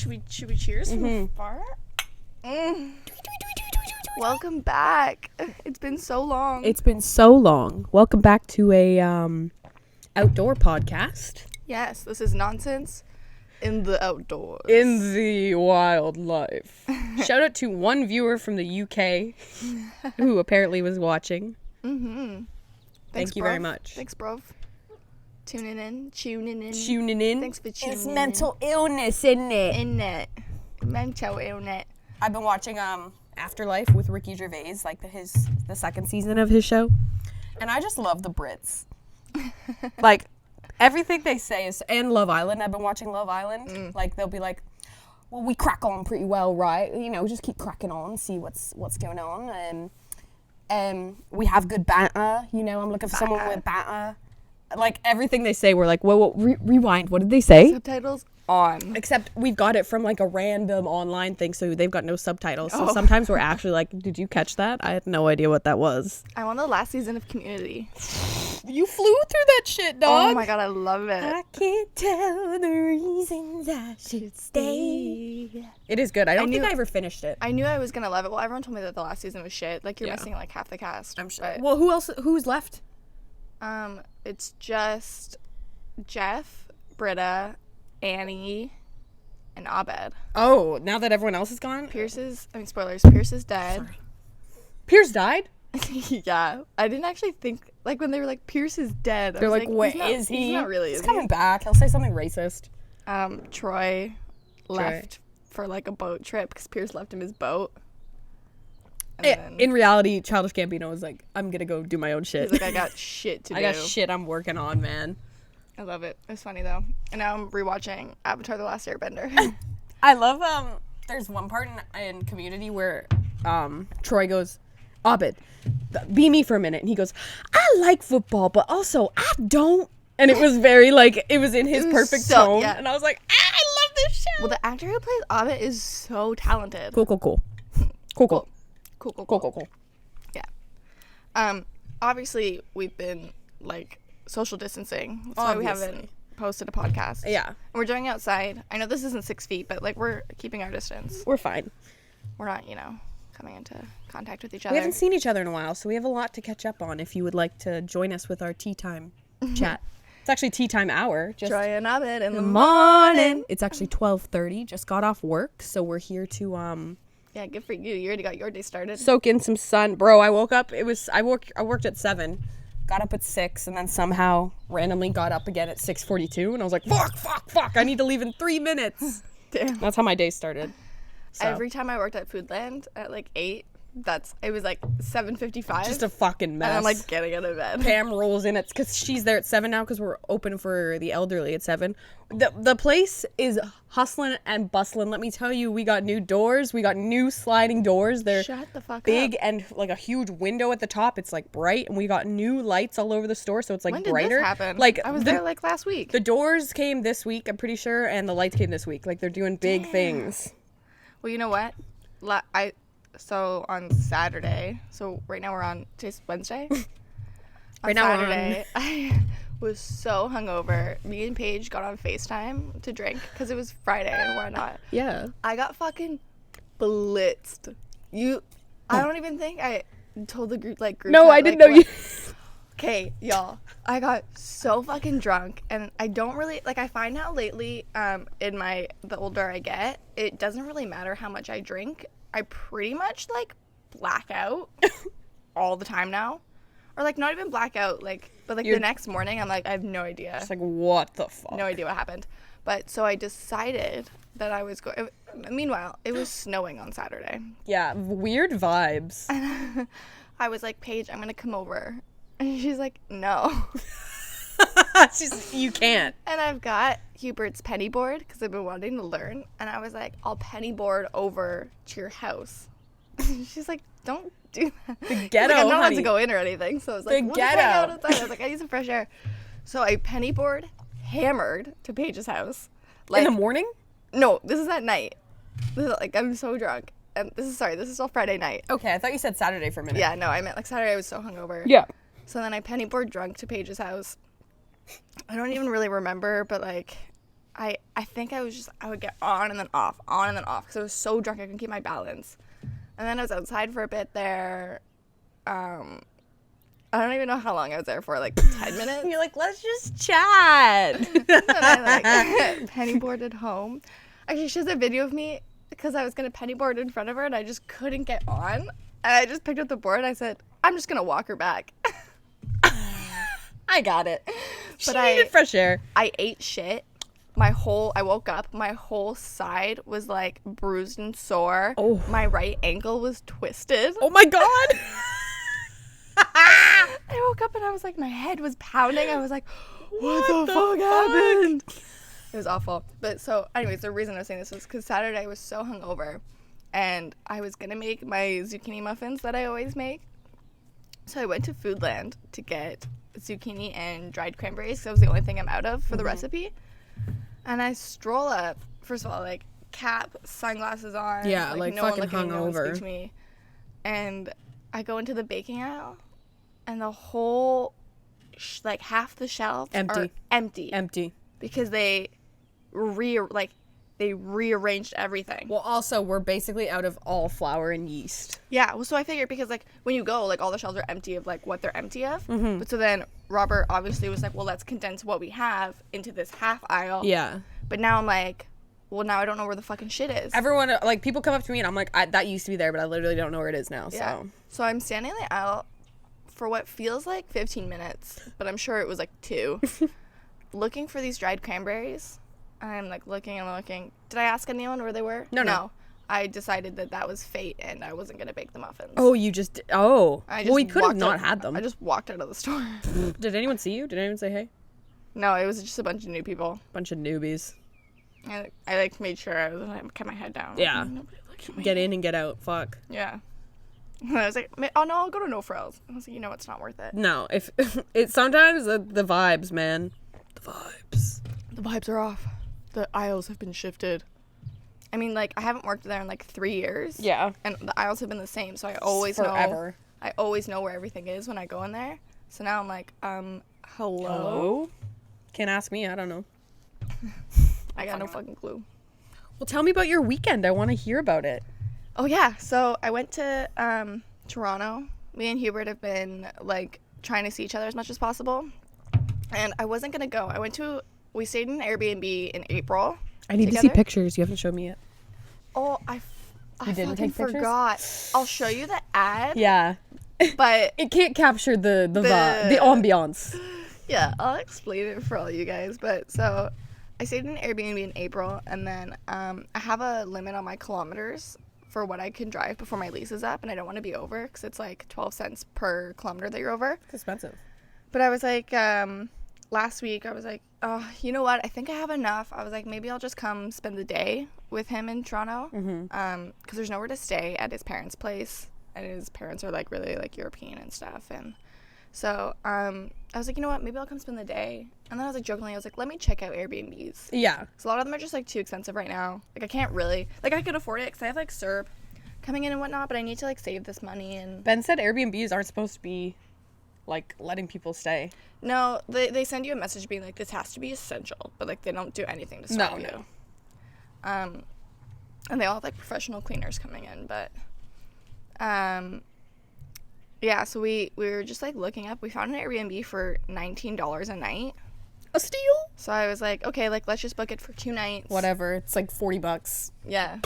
Should we cheers from afar? Welcome back. It's been so long. It's been so long. Welcome back to a outdoor podcast. Yes, this is nonsense in the outdoors. In the wildlife. Shout out to one viewer from the UK who apparently was watching. Mm-hmm. Thank you very much. Thanks, bro. Tuning in. Thanks for tuning in. It's mental illness, isn't it? Innit. Mental illness. I've been watching Afterlife with Ricky Gervais, like the second season of his show. And I just love the Brits. Like, everything they say is, and Love Island, I've been watching Love Island. Like, they'll be like, well, we crack on pretty well, right? You know, just keep cracking on, see what's going on. And we have good banter, you know, I'm looking for someone with banter. Like, everything they say, we're like, whoa, rewind, what did they say? Subtitles on. Except we've got it from, like, a random online thing, so they've got no subtitles. So sometimes we're actually like, did you catch that? I had no idea what that was. I'm on the last season of Community. You flew through that shit, dog. Oh my god, I love it. I can't tell the reasons I should stay. It is good. I don't think I ever finished it. I knew I was gonna love it. Well, everyone told me that the last season was shit. Like, you're missing, like, half the cast. I'm sure. Well, who's left? It's just Jeff, Britta, Annie, and Abed. Oh, now that everyone else is gone? Spoilers, Pierce is dead. Sorry. Pierce died? Yeah. I didn't actually think, like, when they were like, Pierce is dead. They're like, wait, is he? He's not really, He's coming back. He'll say something racist. Troy left for, like, a boat trip because Pierce left him his boat. And in reality, Childish Gambino was like, I'm gonna go do my own shit. He's like, I got shit to do. I got shit I'm working on, man. I love it. It's funny, though. And now I'm rewatching Avatar: The Last Airbender. I love, there's one part in Community where, Troy goes, Abed, be me for a minute. And he goes, I like football, but also I don't. And it was very, like, it was in his perfect tone. Yeah. And I was like, I love this show. Well, the actor who plays Abed is so talented. Cool. Yeah. Obviously, we've been, like, social distancing. That's why we haven't posted a podcast. Yeah. And we're doing it outside. I know this isn't 6 feet, but, like, we're keeping our distance. We're fine. We're not, coming into contact with each other. We haven't seen each other in a while, so we have a lot to catch up on if you would like to join us with our tea time chat. It's actually tea time hour. Just Troy and Abed in the morning. It's actually 12:30. Just got off work, so we're here to Yeah, good for you. You already got your day started. Soak in some sun. Bro, I woke up. I worked at 7, got up at 6, and then somehow randomly got up again at 6:42, and I was like, fuck, I need to leave in 3 minutes. Damn. That's how my day started. So. Every time I worked at Foodland at like 8, it was like 7:55. Just a fucking mess. And I'm like getting out of bed. Pam rolls in because she's there at 7 now because we're open for the elderly at 7. The place is hustling and bustling. Let me tell you, we got new doors. We got new sliding doors. They're Shut the fuck big up. And like a huge window at the top. It's like bright, and we got new lights all over the store, so it's like when brighter. Did this happen? Like I was there like last week. The doors came this week, I'm pretty sure, and the lights came this week. Like, they're doing big things. Well, you know what? So on Saturday, so right now we're on, today's Wednesday? Right now Saturday, I was so hungover. Me and Paige got on FaceTime to drink because it was Friday and why not? Yeah. I got fucking blitzed. I don't even think I told the group No, chat, I didn't know you. Okay, y'all. I got so fucking drunk, and I don't really, I find out lately, the older I get, it doesn't really matter how much I drink. I pretty much, black out all the time now. Or, not even black out, but the next morning, I'm like, I have no idea. Just what the fuck? No idea what happened. But, so I decided that I was going, meanwhile, it was snowing on Saturday. Yeah, weird vibes. And I was like, Paige, I'm going to come over. And she's like, no. You can't. And I've got Hubert's penny board because I've been wanting to learn. And I was like, I'll penny board over to your house. She's like, don't do that. The ghetto, I'm not allowed honey. to go in or anything. So I was like, the ghetto. I was like, I need some fresh air. So I penny board hammered to Paige's house. In the morning? No, this is at night. This is, I'm so drunk. And this is all Friday night. Okay, I thought you said Saturday for a minute. Yeah, no, I meant Saturday I was so hungover. Yeah. So then I penny board drunk to Paige's house. I don't even really remember, but I think I would get on and then off, because I was so drunk I couldn't keep my balance. And then I was outside for a bit there. I don't even know how long I was there for, like 10 minutes. You're like, let's just chat. And I like penny boarded home. Actually, she has a video of me because I was gonna penny board in front of her and I just couldn't get on. And I just picked up the board and I said, I'm just gonna walk her back. I got it. But She needed fresh air. I ate shit. I woke up, my whole side was like bruised and sore. Oh. My right ankle was twisted. Oh my God. I woke up and I was like, my head was pounding. I was like, what the fuck happened? It was awful. But so, anyways, the reason I was saying this was because Saturday I was so hungover and I was going to make my zucchini muffins that I always make. So I went to Foodland to get zucchini and dried cranberries because that was the only thing I'm out of for the recipe. And I stroll up, first of all, like cap, sunglasses on. Yeah, like no one fucking looking, no one hungover. speak to me. And I go into the baking aisle and the whole, like half the shelves are empty. Because they rearranged everything. Well, also, we're basically out of all flour and yeast. Yeah, well, so I figured because, like, when you go, like, all the shelves are empty of, like, what they're empty of. Mm-hmm. But so then Robert obviously was like, well, let's condense what we have into this half aisle. Yeah. But now I'm like, well, now I don't know where the fucking shit is. Everyone, like, people come up to me and I'm like, that used to be there, but I literally don't know where it is now, Yeah. so. So I'm standing in the aisle for what feels like 15 minutes, but I'm sure it was, like, 2, looking for these dried cranberries. I'm like looking and looking. Did I ask anyone where they were? No. I decided that was fate and I wasn't going to bake the muffins. Oh, you just, well, we could have walked not out- had them. I just walked out of the store. Did anyone see you? Did anyone say hey? No, it was just a bunch of new people. Bunch of newbies. I like made sure I was kept my head down. Yeah. Nobody look at me. Get in and get out. Fuck. Yeah. And I was like, oh no, I'll go to No Frills. I was like, it's not worth it. No, if it's sometimes the vibes, man. The vibes. The vibes are off. The aisles have been shifted. I mean, like, I haven't worked there in like 3 years. Yeah. And the aisles have been the same, so I always Forever. I always know where everything is when I go in there. So now I'm like, hello? Hello? Can't ask me. I don't know. I got no fucking clue. Well, tell me about your weekend. I want to hear about it. Oh, yeah. So I went to Toronto. Me and Hubert have been, like, trying to see each other as much as possible. And I wasn't going to go. We stayed in an Airbnb in April. I need to see pictures. You haven't showed me yet. Oh, I didn't fucking take pictures? forgot. I'll show you the ad. Yeah. But It can't capture the vibe, the ambiance. yeah, I'll explain it for all you guys. But so I stayed in an Airbnb in April, and then I have a limit on my kilometers for what I can drive before my lease is up, and I don't want to be over because it's like 12 cents per kilometer that you're over. It's expensive. But I was like, last week, I was like, oh, you know what? I think I have enough. I was like, maybe I'll just come spend the day with him in Toronto. Because there's nowhere to stay at his parents' place. And his parents are, like, really, like, European and stuff. And so I was like, you know what? Maybe I'll come spend the day. And then I was, like, jokingly, I was like, let me check out Airbnbs. Yeah. Because a lot of them are just, like, too expensive right now. Like, I can't really. Like, I could afford it because I have, like, syrup coming in and whatnot. But I need to, like, save this money. And Ben said Airbnbs aren't supposed to be, like, letting people stay. no, they send you a message being like, this has to be essential. But, like, they don't do anything to stop you. No. And they all have, like, professional cleaners coming in. But, yeah, so we were just, like, looking up. We found an Airbnb for $19 a night. A steal? So I was like, okay, like, let's just book it for 2 nights. Whatever. It's like $40. Yeah.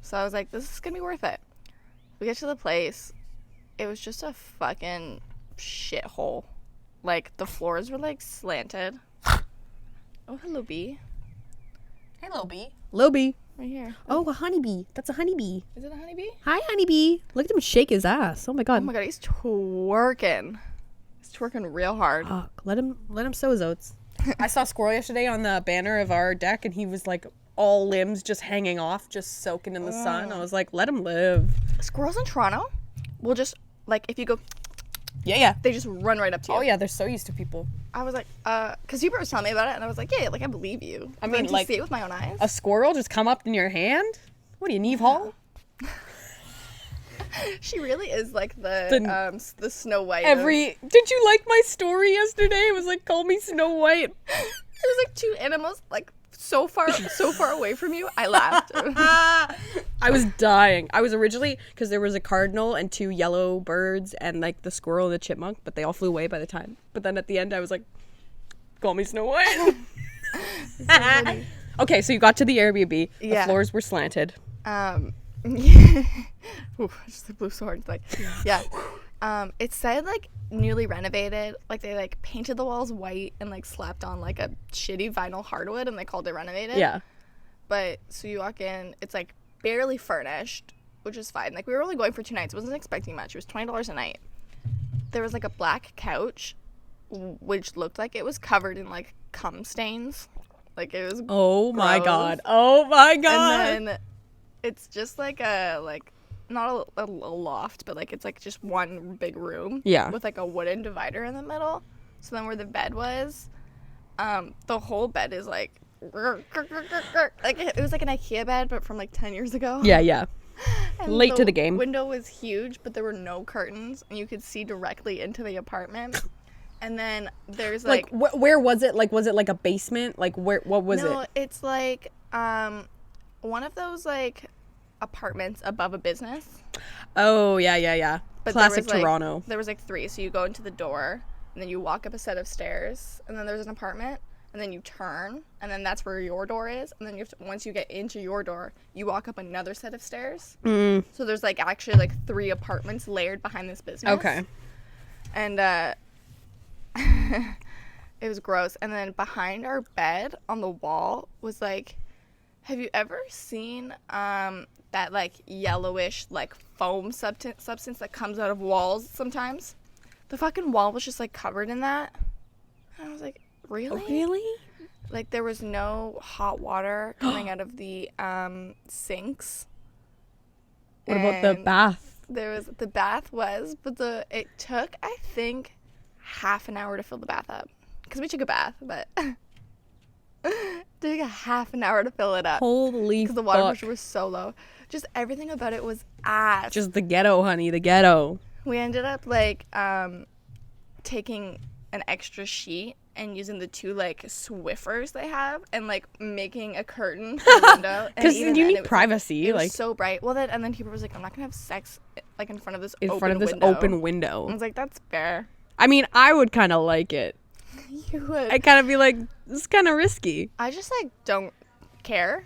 So I was like, this is going to be worth it. We get to the place. It was just a fucking shithole. Like, the floors were, like, slanted. Oh, hello, bee. Hey, Lil B. Lil B. Right here. Oh, a honeybee. That's a honeybee. Is it a honeybee? Hi, honeybee. Look at him shake his ass. Oh my god. Oh my god, he's twerking. He's twerking real hard. Fuck. Let him sow his oats. I saw a squirrel yesterday on the banner of our deck, and he was like all limbs just hanging off, just soaking in the sun. I was like, let him live. Squirrels in Toronto will just, like, if you go, Yeah. they just run right up to you. Oh yeah, they're so used to people. I was like, because Hubert was telling me about it, and I was like, yeah, like, I believe you. I But mean, to like, see it with my own eyes. A squirrel just come up in your hand? What are you, Neve Hall? She really is like the Snow White. Did you like my story yesterday? It was like, call me Snow White. There's like 2 animals like so far away from you. I laughed. I was dying. I was originally, because there was a cardinal and 2 yellow birds and like the squirrel and the chipmunk, but they all flew away by the time. But then at the end I was like, call me Snow White. So funny. Okay, so you got to the Airbnb. The Yeah. floors were slanted. Ooh, I just blew so hard. It's like, yeah. It said like newly renovated. Like they like painted the walls white and like slapped on like a shitty vinyl hardwood and they called it renovated. Yeah. But so you walk in, it's like barely furnished, which is fine. Like we were only going for 2 nights. I wasn't expecting much. It was $20 a night. There was like a black couch, which looked like it was covered in like cum stains. Like it was. Oh my gross. god. Oh my god. And then it's just like a not a loft, but like it's like just one big room. Yeah. With like a wooden divider in the middle. So then where the bed was, the whole bed is like it was like an IKEA bed, but from like 10 years ago. Yeah, yeah. And Late to the game. Window was huge, but there were no curtains, and you could see directly into the apartment. And then there's like where was it? Like, was it like a basement? Like, what was it? No, it's like one of those like apartments above a business. Oh, yeah, yeah, yeah. But Classic there was, Toronto. There was like 3, so you go into the door, and then you walk up a set of stairs, and then there's an apartment, and then you turn, and then that's where your door is, and then you have to, once you get into your door, you walk up another set of stairs. Mm. So there's like actually like 3 apartments layered behind this business. Okay. And it was gross. And then behind our bed on the wall was like, have you ever seen that like yellowish like foam substance that comes out of walls sometimes? The fucking wall was just like covered in that. And I was like, really? Oh, really? Like there was no hot water coming out of the sinks. What about the And bath? the bath was, but it took I think half an hour to fill the bath up because we took a bath, but it took a half an hour to fill it up Holy because the water fuck. pressure was so low. Just everything about it was ass. Just the ghetto, honey, the ghetto. We ended up like taking an extra sheet and using the 2 like Swiffers they have and like making a curtain for the window. Because And you then need it was, privacy. It was like, so bright. Well, then and then people was like, I'm not gonna have sex like in front of this in open front of this window. open window. I was like, that's fair. I mean, I would kind of like it. You would. I'd kind of be like, this is kind of risky. I just like don't care.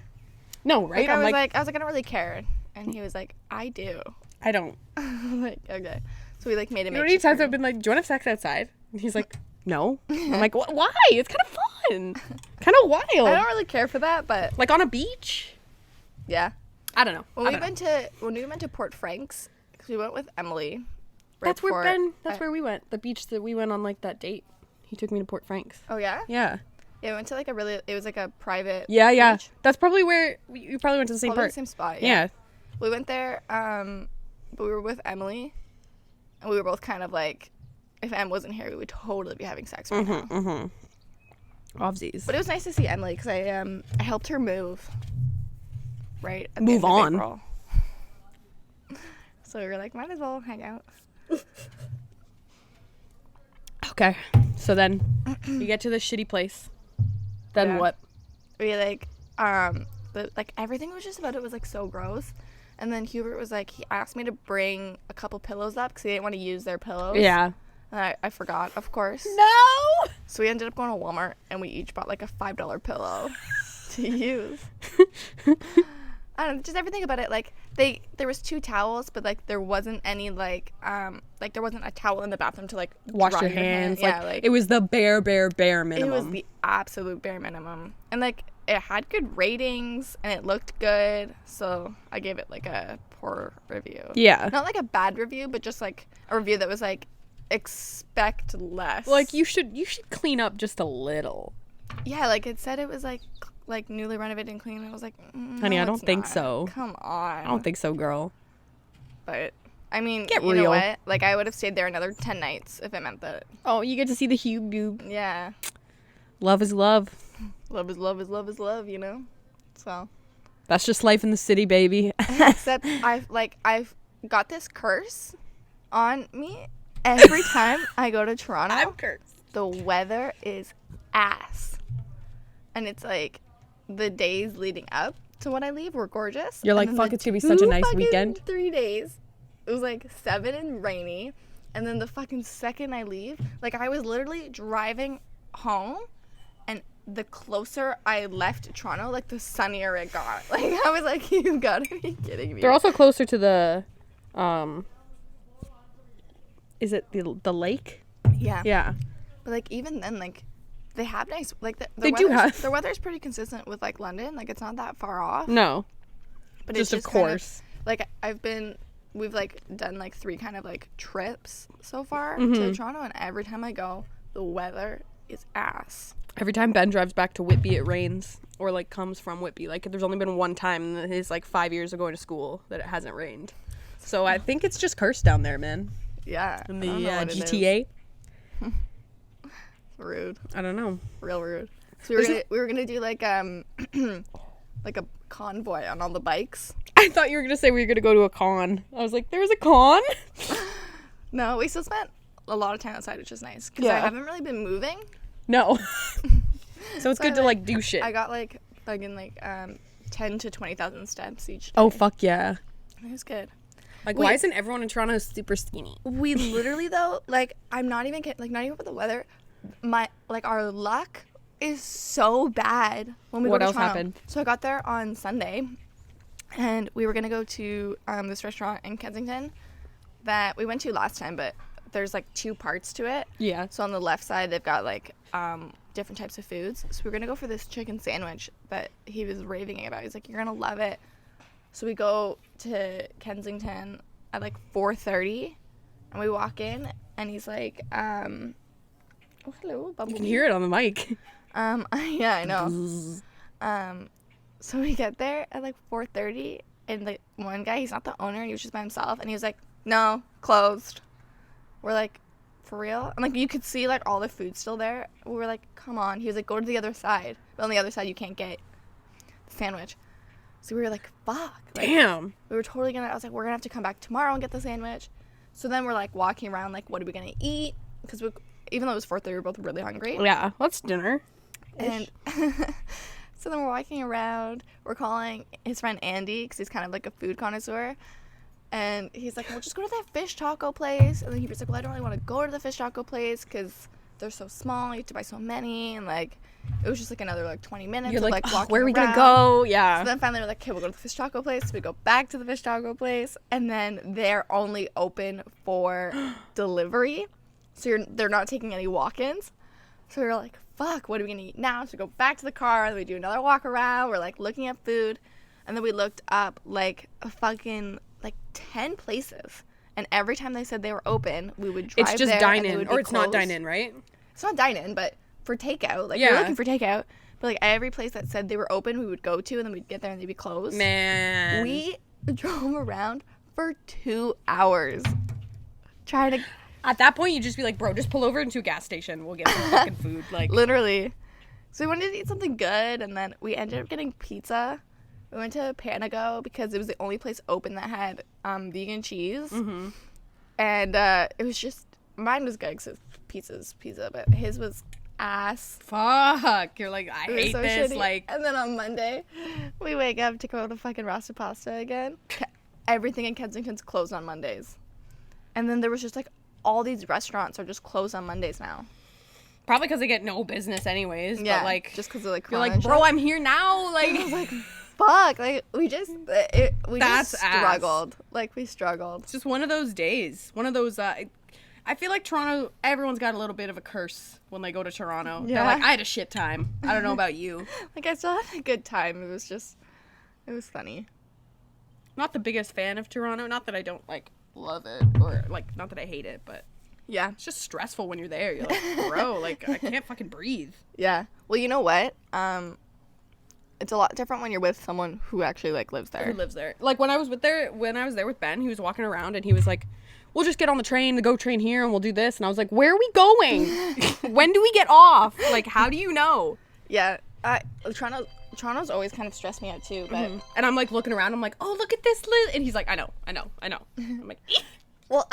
No, right? Like, I I'm was like, I don't really care, and he was like, I do. I don't. I'm like, okay. So we like made him. You know how many times I've been like, do you want to have sex outside? And he's like, no. I'm like, why? It's kind of fun. Kind of wild. I don't really care for that, but Like on a beach? yeah. I don't know. When we went to Port Franks, because we went with Emily. Right That's where before- That's where we went. The beach that we went on, like that date. He took me to Port Franks. Oh yeah. Yeah. Yeah, we went to like it was like a private. Yeah, yeah. beach. That's probably where you probably went to the same Probably part. the same spot. Yeah. We went there, but we were with Emily, and we were both kind of like, if Em wasn't here, we would totally be having sex right now. Mm-hmm. Obviously. But it was nice to see Emily because I helped her move. Right. At the Move end of on. April. So we were like, might as well hang out. Okay. So then you get to this shitty place. Then Yeah. what? We like, but like everything was just about it was like so gross. And then Hubert was like, he asked me to bring a couple pillows up because he didn't want to use their pillows. Yeah. And I forgot, of course. No. So we ended up going to Walmart and we each bought like a $5 pillow to use. I don't know, just everything about it. Like there was 2 towels, but like there wasn't any like there wasn't a towel in the bathroom to like Wash dry your hands. Yeah, Like it was the bare minimum. it was the absolute bare minimum. And like it had good ratings and it looked good, so I gave it like a poor review. Yeah. Not like a bad review, but just like a review that was like expect less. Like you should clean up just a little. Yeah, like it said it was like newly renovated and clean. And I was like, Honey, no, I don't it's think not. so. Come on. I don't think so, girl. But I mean, Get you real. know what? Like I would have stayed there another 10 nights if it meant that. Oh, you get to see the Hube boob. Yeah. Love is love. Love is love is love is love, you know? So That's just life in the city, baby. except I've got this curse on me every time I go to Toronto. cursed. The weather is ass. And it's like the days leading up to when I leave were gorgeous. You're like, And then fuck, the it's gonna be such a two nice fucking weekend. 3 days, it was like 7 and rainy. And then the fucking second I leave, like I was literally driving home, and the closer I left Toronto, like the sunnier it got. Like I was like, you gotta be kidding me. They're also closer to the, is it the lake? Yeah. Yeah. But like even then, like they have nice, like They do have. their weather's pretty consistent with like London. Like it's not that far off. No. But Just it's of kind course. like we've like done like 3 kind of like trips so far Mm-hmm. to Toronto, and every time I go, the weather is ass. Every time Ben drives back to Whitby, it rains, or like comes from Whitby. Like there's only been one time in his like 5 years of going to school that it hasn't rained. So I think it's just cursed down there, man. Yeah. In I the don't know what it is. GTA. Rude. I don't know. Real rude. So we were gonna do like like a convoy on all the bikes. I thought you were gonna say we were gonna go to a con. I was like, there's a con. No, we still spent a lot of time outside, which is nice because Yeah. I haven't really been moving. No. So it's So good to like do shit. I got like fucking like 10 to 20,000 steps each day. Oh fuck yeah. It was good. Like Wait. why isn't everyone in Toronto super skinny? We literally though, like I'm not even kidding, like not even with the weather, our luck is so bad when we What go to else Toronto. happened? So I got there on Sunday, and we were gonna go to this restaurant in Kensington that we went to last time, but there's like 2 parts to it. Yeah. So on the left side they've got like different types of foods. So we're gonna go for this chicken sandwich that he was raving about. He's like, you're gonna love it. So we go to Kensington at like 4:30, and we walk in, and he's like, oh hello, You Bumblebee. can hear it on the mic. Yeah, I know. So we get there at like 4:30, and the one guy, he's not the owner, he was just by himself, and he was like, no, closed. We're like, for real? And like you could see like all the food still there. We were like, come on. He was like, go to the other side. But on the other side you can't get the sandwich. So we were like, fuck. Like, Damn. we were totally gonna, I was like, we're gonna have to come back tomorrow and get the sandwich. So then we're like walking around like, what are we gonna eat? Because even though it was 4:30, we were both really hungry. Yeah, what's dinner? And so then we're walking around. We're calling his friend Andy because he's kind of like a food connoisseur. And he's like, well, just go to that fish taco place. And then he was like, well, I don't really want to go to the fish taco place because they're so small. You have to buy so many. And like, it was just like another like 20 minutes You're of like, like "Oh, walking where are we gonna around." go? Yeah. So then finally we're like, okay, we'll go to the fish taco place. So we go back to the fish taco place. And then they're only open for delivery. So they're not taking any walk-ins. So we were like, fuck, what are we going to eat now? So we go back to the car. Then we do another walk around. We're like looking at food. And then we looked up like a fucking like 10 places. And every time they said they were open, we would drive It's just there dine and they in, would or be it's not closed. dine in, right? It's not dine in, but for takeout. Like we Yeah. were looking for takeout. But like every place that said they were open, we would go to, and then we'd get there and they'd be closed. Man. We drove around for 2 hours trying to, At that point, you just be like, bro, just pull over into a gas station. We'll get some fucking food. Like, literally. So we wanted to eat something good, and then we ended up getting pizza. We went to Panago because it was the only place open that had vegan cheese. mm-hmm. And it was just, mine was good because pizza's pizza, but his was ass. Fuck. You're like, I It was hate so this. shitty. Like, And then on Monday, we wake up to go to fucking Rasta Pasta again. Everything in Kensington's closed on Mondays. And then there was just like, all these restaurants are just closed on Mondays now. probably because they get no business anyways. Yeah, But like, just because of like, you're Corona like, and bro, shit. I'm here now. Like, I was like, fuck, like we just That's ass. struggled. Like we struggled. it's just one of those days. One of those, I feel like Toronto, everyone's got a little bit of a curse when they go to Toronto. They're Yeah. like, I had a shit time. I don't know about you. Like I still had a good time. It was funny. Not the biggest fan of Toronto. Not that I don't like love it, or like not that I hate it, but Yeah. it's just stressful when you're there. You're like, bro, like I can't fucking breathe. Yeah. Well, you know what? It's a lot different when you're with someone who actually like lives Who there. lives there? Like when I was there with Ben, he was walking around and he was like, we'll just get on the train, the GO train here, and we'll do this. And I was like, where are we going? When do we get off? Like, how do you know? Yeah. Toronto's always kind of stressed me out too, but And I'm like looking around. I'm like, oh, look at this. And he's like, I know. I'm like, well,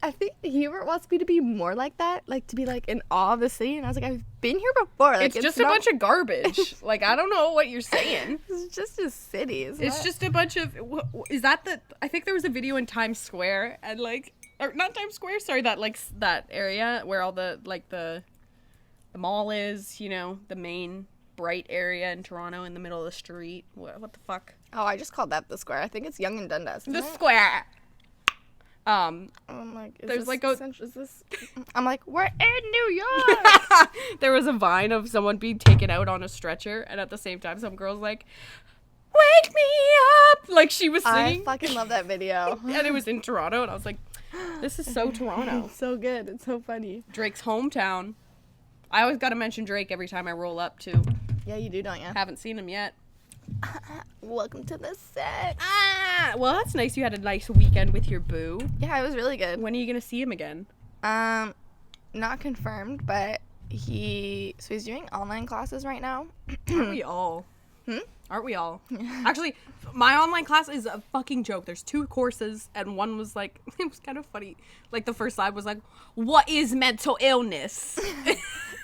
I think Hubert wants me to be more like that, like to be like in awe of the city. And I was like, I've been here before. Like, it's just a bunch of garbage. Like, I don't know what you're saying. It's just a city. It's just a bunch of. Is that the? I think there was a video in Times Square and like, or not Times Square. Sorry, that like that area where all the like the mall is. You know, the main bright area in Toronto in the middle of the street. What the fuck? Oh, I just called that the square. I think it's Yonge and Dundas. The square. I'm like, there's like is this? I'm like, we're in New York. There was a vine of someone being taken out on a stretcher, and at the same time, some girl's like, "Wake me up!" Like she was singing. I fucking love that video. And it was in Toronto, and I was like, "This is so Toronto." It's so good. It's so funny. Drake's hometown. I always got to mention Drake every time I roll up too. Yeah, you do, don't you? Haven't seen him yet. Welcome to the set. Well, that's nice. You had a nice weekend with your boo. Yeah, it was really good. When are you gonna see him again? Not confirmed, but he's doing online classes right now. Aren't we all? Aren't we all? Actually, my online class is a fucking joke. There's 2 courses, and one was like, it was kind of funny. Like the first slide was like, "What is mental illness?"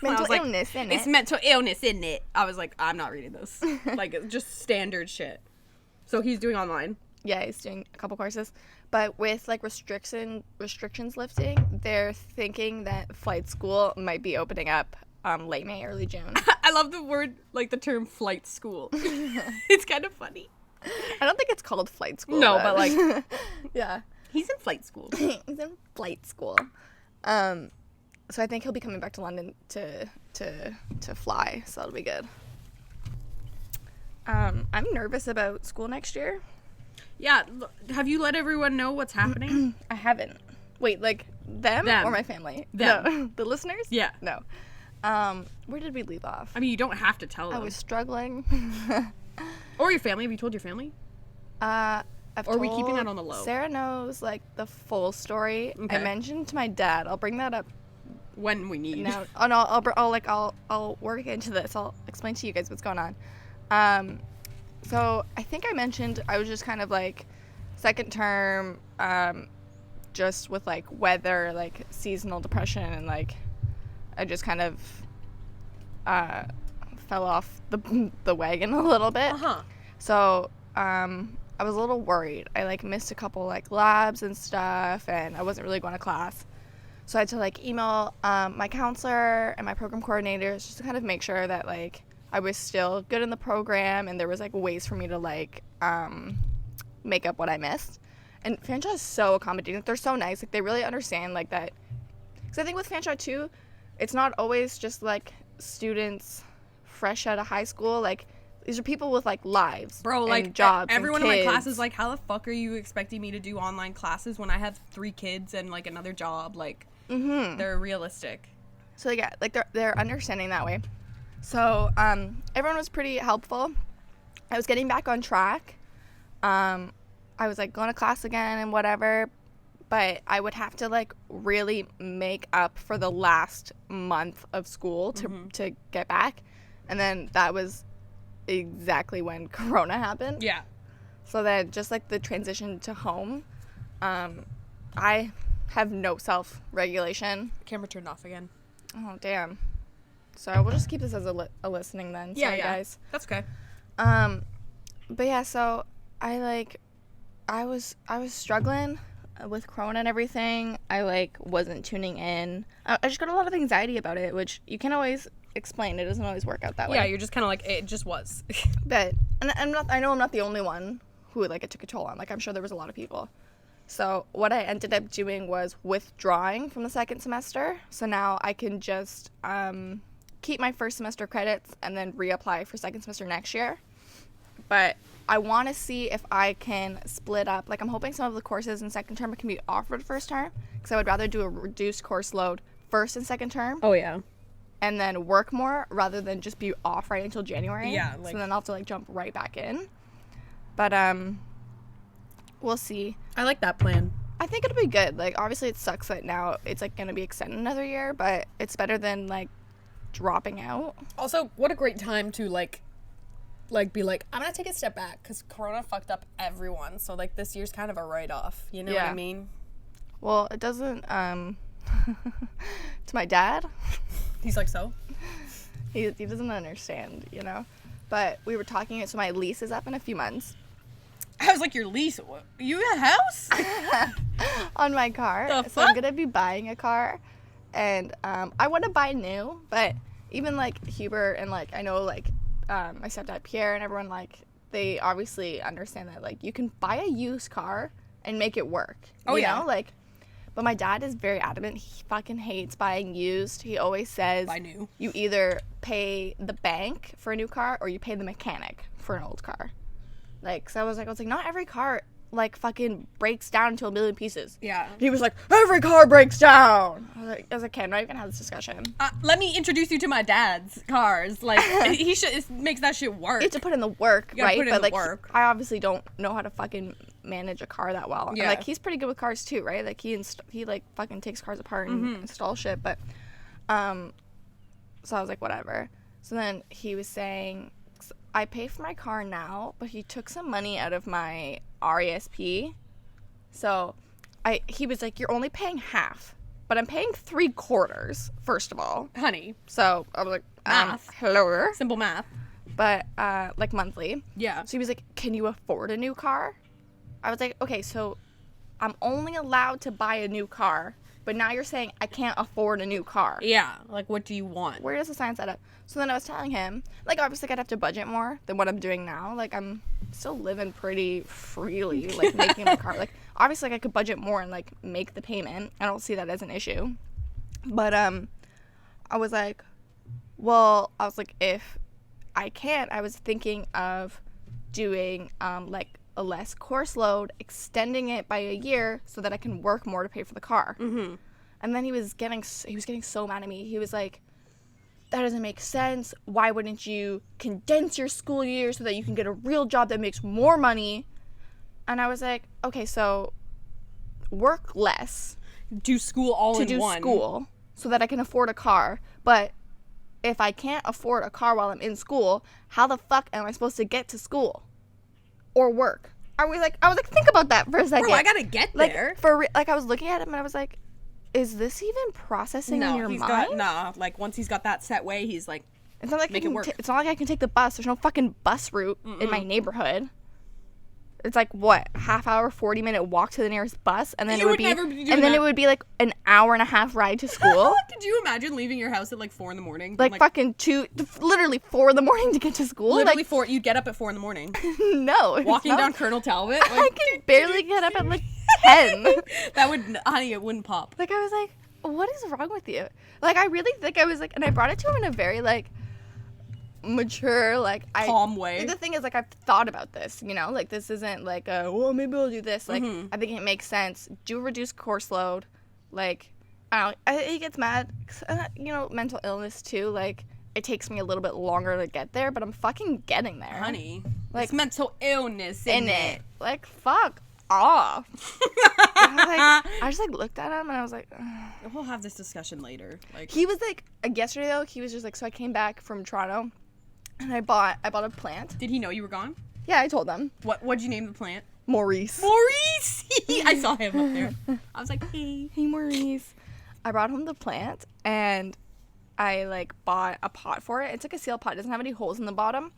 Mental illness, isn't it? It's mental illness, isn't it? I was like, I'm not reading this. Like, it's just standard shit. So he's doing online. Yeah, he's doing a couple courses, but with like restrictions lifting, they're thinking that flight school might be opening up late May, early June. I love the word, like the term flight school. It's kind of funny. I don't think it's called flight school. No, but like, yeah, he's in flight school. he's in flight school. So I think he'll be coming back to London to fly, so that'll be good. I'm nervous about school next year. Yeah, have you let everyone know what's happening? I haven't. Wait, like them or my family? Them. No. The listeners? Yeah. No. Where did we leave off? I mean, you don't have to tell them. I was struggling. Or your family. Have you told your family? Or are we keeping that on the low? Sarah knows like the full story. Okay. I mentioned to my dad. I'll bring that up When we need. now. Oh no, I'll work into this. I'll explain to you guys what's going on. So I think I mentioned I was just kind of like second term, just with like weather, like seasonal depression, and like I just kind of fell off the wagon a little bit. So I was a little worried. I like missed a couple like labs and stuff, and I wasn't really going to class. So I had to like email my counselor and my program coordinators just to kind of make sure that like I was still good in the program and there was like ways for me to like make up what I missed. And Fanshawe is so accommodating. They're so nice. Like they really understand like that. Because I think with Fanshawe too, it's not always just like students fresh out of high school. Like these are people with like lives, bro, and like jobs. Everyone and in kids. my class is like, how the fuck are you expecting me to do online classes when I have 3 kids and like another job? Like, they're realistic. So yeah, like they're understanding that way. So everyone was pretty helpful. I was getting back on track. I was like going to class again and whatever, but I would have to like really make up for the last month of school to get back, and then that was exactly when Corona happened. Yeah. So then just like the transition to home, I have no self-regulation. Camera turned off again. Oh damn. So we'll just keep this as a listening then. Sorry, guys. That's okay. But yeah, so I was struggling with Corona and everything. I like wasn't tuning in. I just got a lot of anxiety about it, which you can't always explain. It doesn't always work out that way. Yeah, you're just kind of like, it just was. But and I know I'm not the only one who like it took a toll on. Like I'm sure there was a lot of people. So what I ended up doing was withdrawing from the second semester. So now I can just keep my first semester credits and then reapply for second semester next year. But I want to see if I can split up. Like I'm hoping some of the courses in second term can be offered first term, because I would rather do a reduced course load first and second term. Oh, yeah. And then work more rather than just be off right until January. Yeah. So then I'll have to like jump right back in. But we'll see. I like that plan. I think it'll be good. Like obviously it sucks that now it's like gonna be extended another year, but it's better than like dropping out. Also, what a great time to like be like, I'm gonna take a step back because Corona fucked up everyone. So like this year's kind of a write-off. You know what I mean? Well, it doesn't, to my dad, He's like, so? he doesn't understand, you know? But we were talking, so my lease is up in a few months I was like, your lease? What? You a house? on my car. The So I'm fuck? going to be buying a car. And I want to buy new, but even, like, Hubert and, like, I know, like, my stepdad Pierre and everyone, like, they obviously understand that, like, you can buy a used car and make it work. Oh, you yeah. know? Like, but my dad is very adamant. He fucking hates buying used. He always says, Buy new. you either pay the bank for a new car or you pay the mechanic for an old car. Like, so I was like, not every car, like, fucking breaks down into a million pieces. Yeah. And he was like, every car breaks down. I was like, okay, I'm not even gonna have this discussion. Let me introduce you to my dad's cars. Like, he makes that shit work. You have to put in the work, You gotta right? put in But the like, work. I obviously don't know how to fucking manage a car that well. Yeah. And like, he's pretty good with cars too, right? Like, he like fucking takes cars apart and install shit. But, so I was like, whatever. So then he was saying, I pay for my car now, but he took some money out of my RESP. So he was like, you're only paying half, but I'm paying 3/4, first of all. Honey, So I was like, Math. hello. simple math. But like monthly. Yeah. So he was like, can you afford a new car? I was like, okay, so I'm only allowed to buy a new car, but now you're saying I can't afford a new car. Yeah. Like, what do you want? Where does the sign set up? So then I was telling him, like, obviously I'd have to budget more than what I'm doing now. Like, I'm still living pretty freely, like, making my car. Like, obviously, like, I could budget more and, like, make the payment. I don't see that as an issue. But I was like, well, if I can't, I was thinking of doing, like, a less course load, extending it by a year so that I can work more to pay for the car. Mm-hmm. And then he was getting so mad at me. He was like, that doesn't make sense. Why wouldn't you condense your school year so that you can get a real job that makes more money? And I was like, okay, so work less Do school all to in do one. school so that I can afford a car. But if I can't afford a car while I'm in school, how the fuck am I supposed to get to school or work? I was like, think about that for a second. Bro, I gotta get like there. I was looking at him and I was like, is this even processing in your he's mind? like, once he's got that set way, he's like, It's not like Make it work. It's not like I can take the bus. There's no fucking bus route in my neighborhood. It's like what, half hour, 40-minute walk to the nearest bus, and then You it would would be, never be doing and then that. it would be like an hour and a half ride to school. could you imagine leaving your house at like 4 a.m? like fucking literally 4 a.m. to get to school. literally like 4. You'd get up at 4 a.m. no, it's Walking not- down Colonel Talbot. I Like, can barely get up at like 10. that would, honey, it wouldn't pop. Like, I was like, what is wrong with you? Like, I really think I was like, and I brought it to him in a very like mature, like, Calm way. The thing is, like, I've thought about this, you know, like, this isn't like well, maybe I'll do this. Like, I think it makes sense. Do reduce course load. Like, I don't know, he gets mad, 'cause, you know, mental illness too. Like, it takes me a little bit longer to get there, but I'm fucking getting there. Honey, Like, it's mental illness in it. Like, fuck off. I just like looked at him and I was like, ugh. We'll have this discussion later. Like, He was like, yesterday though, he was just like, so I came back from Toronto and I bought a plant. did he know you were gone? Yeah, I told them. What'd you name the plant? Maurice. Maurice! I saw him up there. I was like, hey. Hey, Maurice. I brought home the plant and I like bought a pot for it. It's like a seal pot. It doesn't have any holes in the bottom.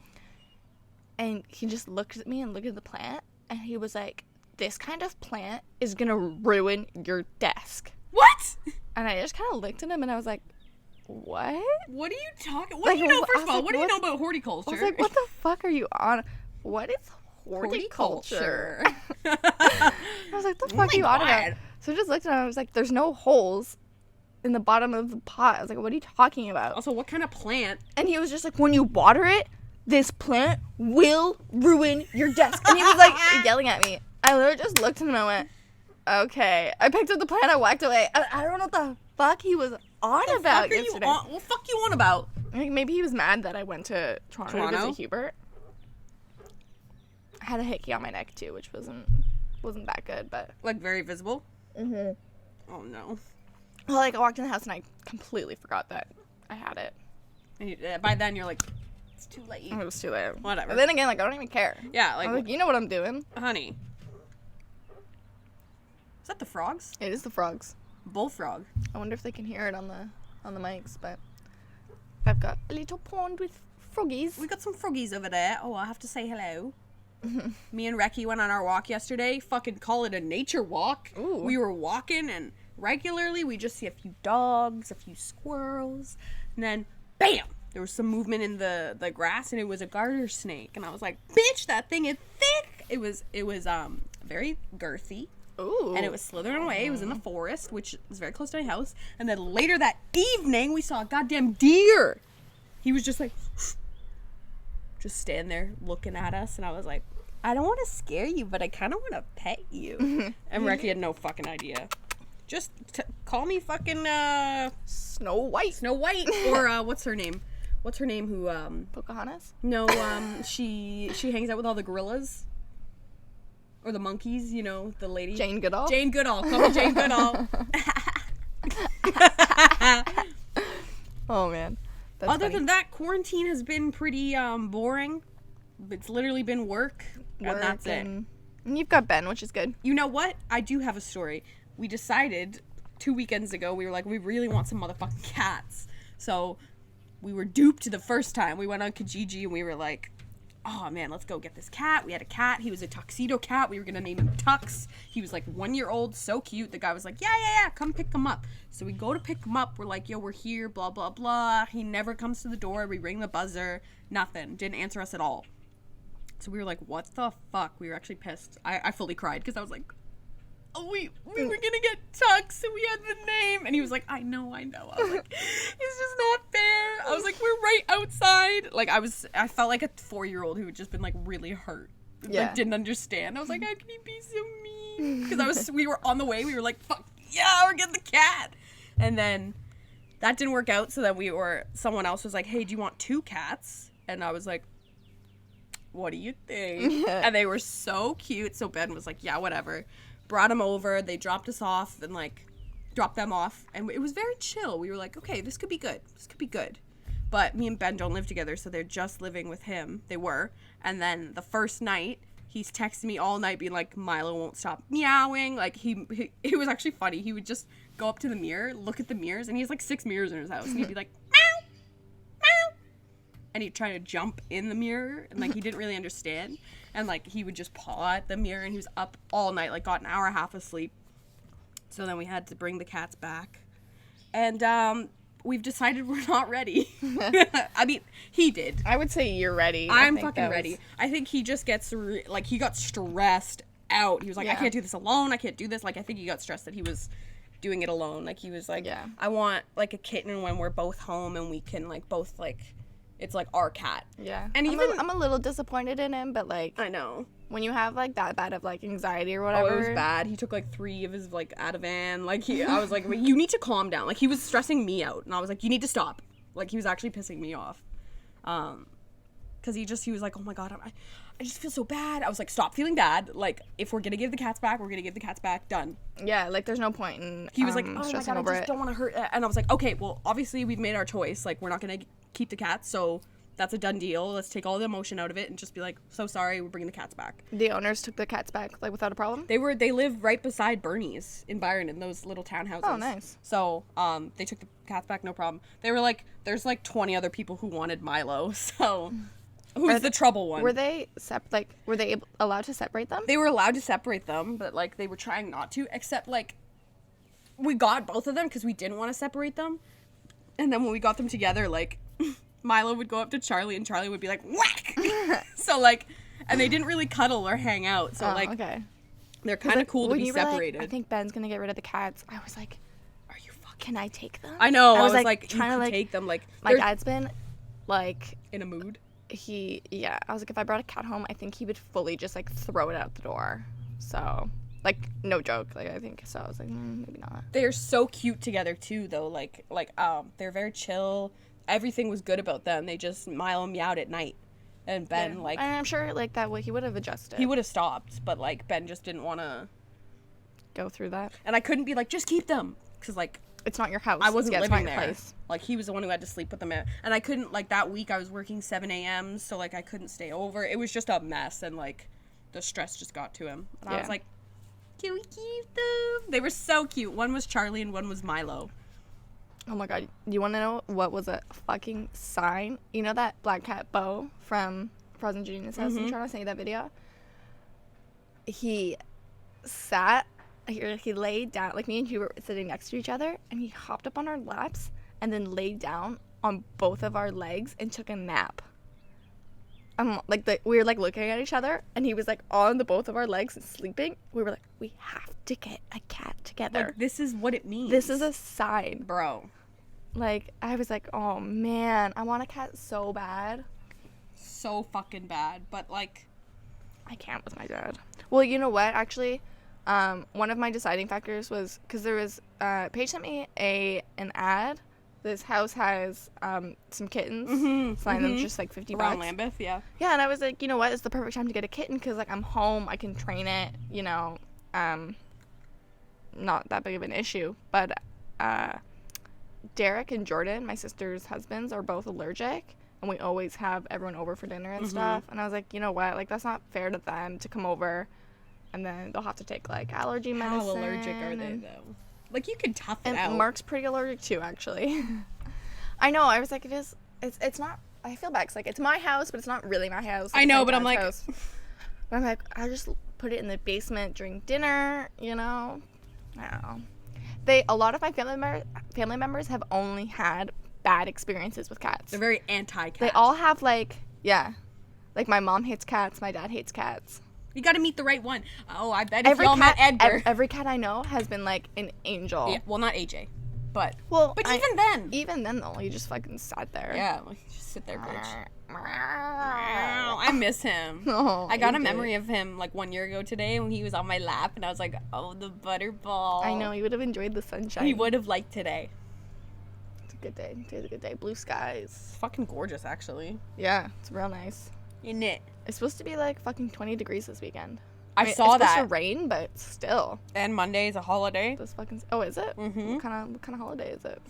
And he just looked at me and looked at the plant and he was like, this kind of plant is gonna ruin your desk. What? And I just kind of looked at him and I was like, what? What are you talking? What Like, do you know? I First was of all, like, what do you what- know about horticulture? I was like, what the fuck are you on? What is horticulture? I was like, the Oh fuck my are you on about? God. So I just looked at him and I was like, there's no holes in the bottom of the pot. I was like, what are you talking about? Also, what kind of plant? And he was just like, when you water it, this plant will ruin your desk. And he was like yelling at me. I literally just looked at him and I went, okay. I picked up the plant, I walked away. I don't know what the fuck he was on The about fuck are you yesterday. on? What fuck you on about? Like, maybe he was mad that I went to Toronto to Toronto? visit Hubert. I had a hickey on my neck too, which wasn't that good, but Like very visible? Oh no. well, like I walked in the house and I completely forgot that I had it. And by then you're like, it's too late. It was too late. Whatever. But then again, like I don't even care. Yeah, I was like, like, you know what I'm doing. honey. that the frogs? It is the frogs. Bullfrog. I wonder if they can hear it on the mics, but I've got a little pond with froggies. We got some froggies over there. Oh, I have to say hello. Me and Reki went on our walk yesterday. Fucking call it a nature walk. Ooh. We were walking, and regularly we just see a few dogs, a few squirrels, and then bam, there was some movement in the grass, and it was a garter snake. And I was like, bitch, that thing is thick. It was very girthy. Ooh. And it was slithering away. It was in the forest, which is very close to my house. And then later that evening, we saw a goddamn deer. He was just like, just standing there looking at us. And I was like, I don't want to scare you, but I kind of want to pet you. And Reki had no fucking idea. Just call me fucking Snow White. Snow White. Or what's her name? What's her name who Pocahontas? No, she hangs out with all the gorillas. Or the monkeys, you know, the lady. Jane Goodall? Jane Goodall. Call me Jane Goodall. Oh, man. That's Other funny. than that, quarantine has been pretty boring. It's literally been work and that's it. And you've got Ben, which is good. You know what? I do have a story. We decided 2 weekends ago, we were like, we really want some motherfucking cats. So we were duped the first time. We went on Kijiji and we were like, oh man, let's go get this cat. We had a cat. He was a tuxedo cat. We were going to name him Tux. He was like 1 year old, so cute. The guy was like, yeah, come pick him up. So we go to pick him up. We're like, yo, we're here, blah, blah, blah. He never comes to the door. We ring the buzzer. Nothing. Didn't answer us at all. So we were like, what the fuck? We were actually pissed. I fully cried because I was like, oh, we were going to get Tux and we had the name. And he was like, I know. I was like, it's just not fair. I was like, we're right outside. Like, I felt like a 4-year-old who had just been like really hurt. Yeah. Like, didn't understand. I was like, how can you be so mean? Because we were on the way. We were like, fuck yeah, we're getting the cat. And then that didn't work out. So then someone else was like, hey, do you want 2 cats? And I was like, what do you think? And they were so cute. So Ben was like, yeah, whatever. Brought them over. They dropped us off and like dropped them off. And it was very chill. We were like, okay, this could be good. This could be good. But me and Ben don't live together, so they're just living with him. They were. And then the first night, he's texting me all night being like, Milo won't stop meowing. Like, it was actually funny. He would just go up to the mirror, look at the mirrors, and he has like 6 mirrors in his house. And he'd be like, meow, meow. And he'd try to jump in the mirror, and like, he didn't really understand. And like, he would just paw at the mirror, and he was up all night, like, got an hour and a half of sleep. So then we had to bring the cats back. And, we've decided we're not ready. I mean, he did. I would say you're ready. I'm fucking ready. I think he just gets, like, he got stressed out. He was like, I Yeah. can't do this alone. I can't do this. Like, I think he got stressed that he was doing it alone. Like, he was like, Yeah. I want, like, a kitten when we're both home and we can, like, both, like, it's, like, our cat. Yeah. And I'm a little disappointed in him, but, like, I know. when you have, like, that bad of, like, anxiety or Oh, whatever. it was bad. He took, like, 3 of his, like, Ativan. Like, I was like, you need to calm down. Like, he was stressing me out. And I was like, you need to stop. Like, he was actually pissing me off. Because he was like, oh, my God, I just feel so bad. I was like, stop feeling bad. Like, if we're going to give the cats back, we're going to give the cats back. Done. Yeah, like, there's no point in He was like, oh, my stressing God, I over just it. don't want to hurt. And I was like, okay, well, obviously, we've made our choice. Like, we're not going to keep the cats, so that's a done deal. Let's take all the emotion out of it and just be like, so sorry, we're bringing the cats back. The owners took the cats back, like, without a problem? They live right beside Bernie's in Byron in those little townhouses. Oh, nice. So, they took the cats back, no problem. They were like, there's like 20 other people who wanted Milo, so who's the trouble one? Were they allowed to separate them? They were allowed to separate them, but like they were trying not to, except like we got both of them because we didn't want to separate them. And then when we got them together, like Milo would go up to Charlie and Charlie would be like, whack! So like, and they didn't really cuddle or hang out. So like, okay. they're kind of cool to when be you were like, separated. I think Ben's gonna get rid of the cats. I was like, Are you fucking? can I take them? I know. I was like trying you to can like take them. Like my they're dad's been like in a mood. I was like, if I brought a cat home, I think he would fully just like throw it out the door. So like no joke, like I think so. I was like, maybe not. They're so cute together too, though. Like they're very chill. Everything was good about them. They just Milo meowed at night, and Ben Yeah. like and I'm sure like that way he would have adjusted. he would have stopped, but like Ben just didn't want to. go through that. And I couldn't be like, just keep them, because like It's not your house. I wasn't it's not living your there. place. Like he was the one who had to sleep with them, and I couldn't like that week I was working 7 a.m. so like I couldn't stay over. It was just a mess, and like the stress just got to him. And I was Yeah. like, Can we keep them? They were so cute. One was Charlie and one was Milo. Oh my god, you want to know what was a fucking sign? You know that black cat Bo from Frozen Genius House? I'm trying to send you that video. He laid down, like me and Hugh were sitting next to each other, and he hopped up on our laps and then laid down on both of our legs and took a nap. We were like looking at each other, and he was like on the both of our legs and sleeping. We were like, we have to get a cat together. Like, this is what it means. This is a sign. Bro. Like, I was like, oh man, I want a cat so bad. So fucking bad. But like, I can't with my dad. Well, you know what? Actually, one of my deciding factors was because there was Paige sent me an ad. This house has some kittens. Selling them just like $50. Around Lambeth, yeah. Yeah, and I was like, you know what? It's the perfect time to get a kitten because like I'm home, I can train it. You know, not that big of an issue. But Derek and Jordan, my sister's husbands, are both allergic. And we always have everyone over for dinner and stuff. And I was like, you know what? Like, that's not fair to them to come over. And then they'll have to take, like, allergy medicine. How allergic are they, though? Like, you can tough it out. And Mark's pretty allergic, too, actually. I know. I was like, it's not, I feel bad. 'Cause, like, it's my house, but it's not really my house. I know, but I'm like. But I'm like, I'll just put it in the basement during dinner, you know? I don't know. A lot of my family members have only had bad experiences with cats. They're very anti-cat. They all have like my mom hates cats, my dad hates cats. You got to meet the right one. Oh, I bet if y'all met Edgar. Every cat I know has been like an angel. Yeah, well, not AJ, but even then though, he just fucking sat there. Yeah, like, just sit there, bitch. I miss him. Oh, I got a memory of him like 1 year ago today when he was on my lap, and I was like, oh, the butterball. I know, he would have enjoyed the sunshine. He would have liked today. It's a good day. Today's a good day. Blue skies. It's fucking gorgeous, actually. Yeah, it's real nice. Innit. It's supposed to be like fucking 20 degrees this weekend. I saw it's that. It's supposed to rain, but still. And Monday is a holiday. This fucking. Oh, is it? Mm-hmm. What kind of holiday is it?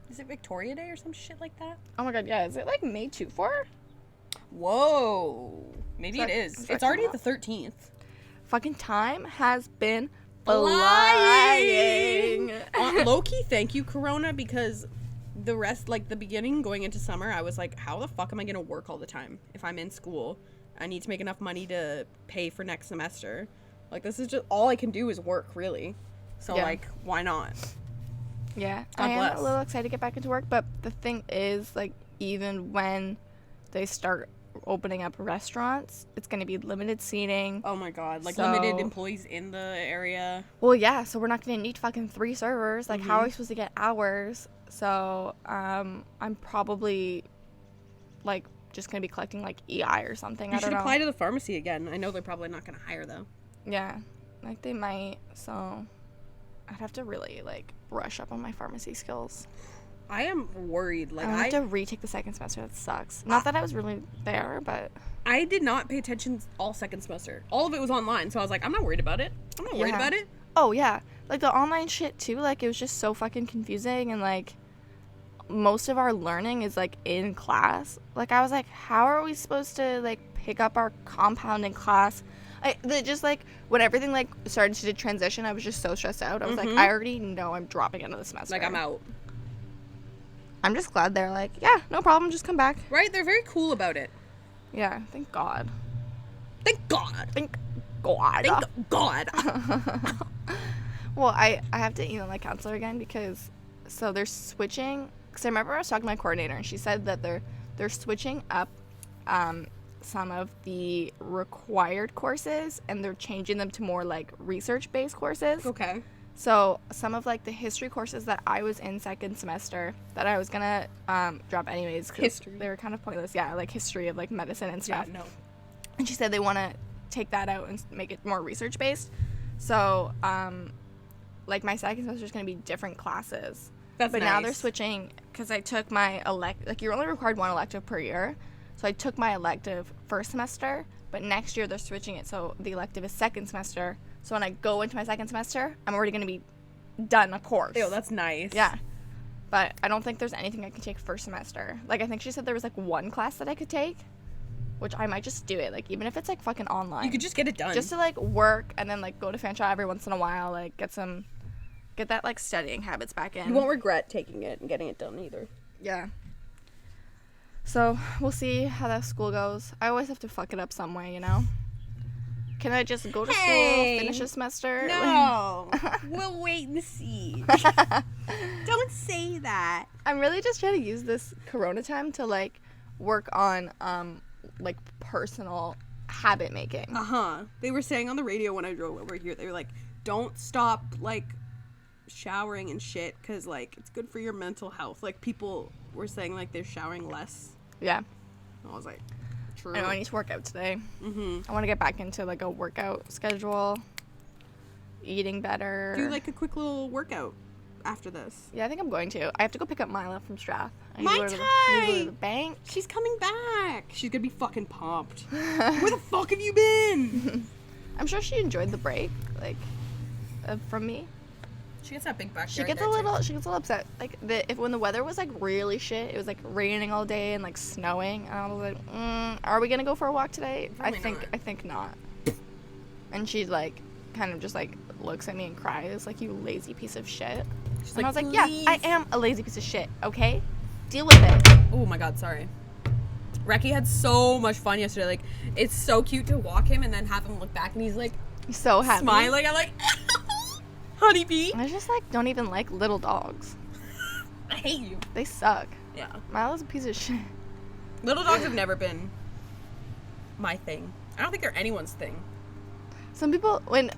Is it Victoria Day or some shit like that? Oh my god, yeah. Is it like May 2-4? Whoa. Maybe it is. It's already the 13th. Fucking time has been flying. Low-key, thank you, Corona, because the rest, like the beginning going into summer, I was like, how the fuck am I going to work all the time if I'm in school? I need to make enough money to pay for next semester. Like, this is just, all I can do is work, really. So, like, why not? Yeah, God bless. am a little excited to get back into work, but the thing is, like, even when they start opening up restaurants, it's going to be limited seating. Oh my god, like limited employees in the area. Well, yeah, so we're not going to need fucking 3 servers. Like, how are we supposed to get hours? So, I'm probably, like, just going to be collecting, like, EI or something. You should apply to the pharmacy again. I know they're probably not going to hire, though. Yeah, like, they might, so I'd have to really, like, brush up on my pharmacy skills. I am worried. Like, I have to retake the second semester. That sucks. Not that I was really there, but I did not pay attention all second semester. All of it was online, so I was like, I'm not worried about it. I'm not worried about it. Oh, yeah. Like, the online shit, too, like, it was just so fucking confusing, and, like, most of our learning is, like, in class. Like, I was like, how are we supposed to, like, pick up our compound in class? When everything, like, started to transition, I was just so stressed out. I was like, I already know I'm dropping out of the semester. Like, I'm out. I'm just glad they're like, yeah, no problem, just come back. Right? They're very cool about it. Yeah, thank God. Thank God. Thank God. Thank God. Well, I have to email my counselor again because, so they're switching, because I remember I was talking to my coordinator and she said that they're switching up some of the required courses and they're changing them to more like research-based courses. Okay. So some of like the history courses that I was in second semester that I was gonna drop anyways because they were kind of pointless. Yeah, like history of like medicine and stuff. Yeah, no. And she said they want to take that out and make it more research based. So like my second semester is gonna be different classes. But now they're switching because I took my like you're only required 1 elective per year. So I took my elective first semester, but next year they're switching it so the elective is second semester. So when I go into my second semester, I'm already going to be done a course. Ew, that's nice. Yeah. But I don't think there's anything I can take first semester. Like, I think she said there was, like, 1 class that I could take. which I might just do it. Like, even if it's, like, fucking online. You could just get it done. Just to, like, work and then, like, go to fan shop every once in a while. Like, get that, like, studying habits back in. You won't regret taking it and getting it done either. Yeah. So, we'll see how that school goes. I always have to fuck it up some way, you know? Can I just go to school, finish a semester? No. We'll wait and see. Don't say that. I'm really just trying to use this corona time to, like, work on, like, personal habit making. They were saying on the radio when I drove over here, they were like, don't stop, like, showering and shit, because, like, it's good for your mental health. Like, people were saying, like, they're showering less. Yeah. I was like, true. I know I need to work out today. I want to get back into, like, a workout schedule, eating better. Do, like, a quick little workout after this. Yeah, I think I'm going to. I have to go pick up Mila from Strath. My go to the bank. She's coming back. She's gonna be fucking pumped. Where the fuck have you been? I'm sure she enjoyed the break, like, from me. She gets that big backyard. She gets a little upset. Like, when the weather was, like, really shit, it was, like, raining all day and, like, snowing, and I was like, are we gonna go for a walk today? I think not. And she's like, kind of just, like, looks at me and cries, like, you lazy piece of shit. She's and like, I was like, please. yeah, I am a lazy piece of shit, okay? Deal with it. Oh my god, sorry. Reki had so much fun yesterday. Like, it's so cute to walk him and then have him look back and he's like, So happy. smiling. I'm like, honeybee. I just, like, don't even like little dogs. I hate you. They suck. Yeah. Milo's a piece of shit. Little dogs have never been my thing. I don't think they're anyone's thing. Some people, when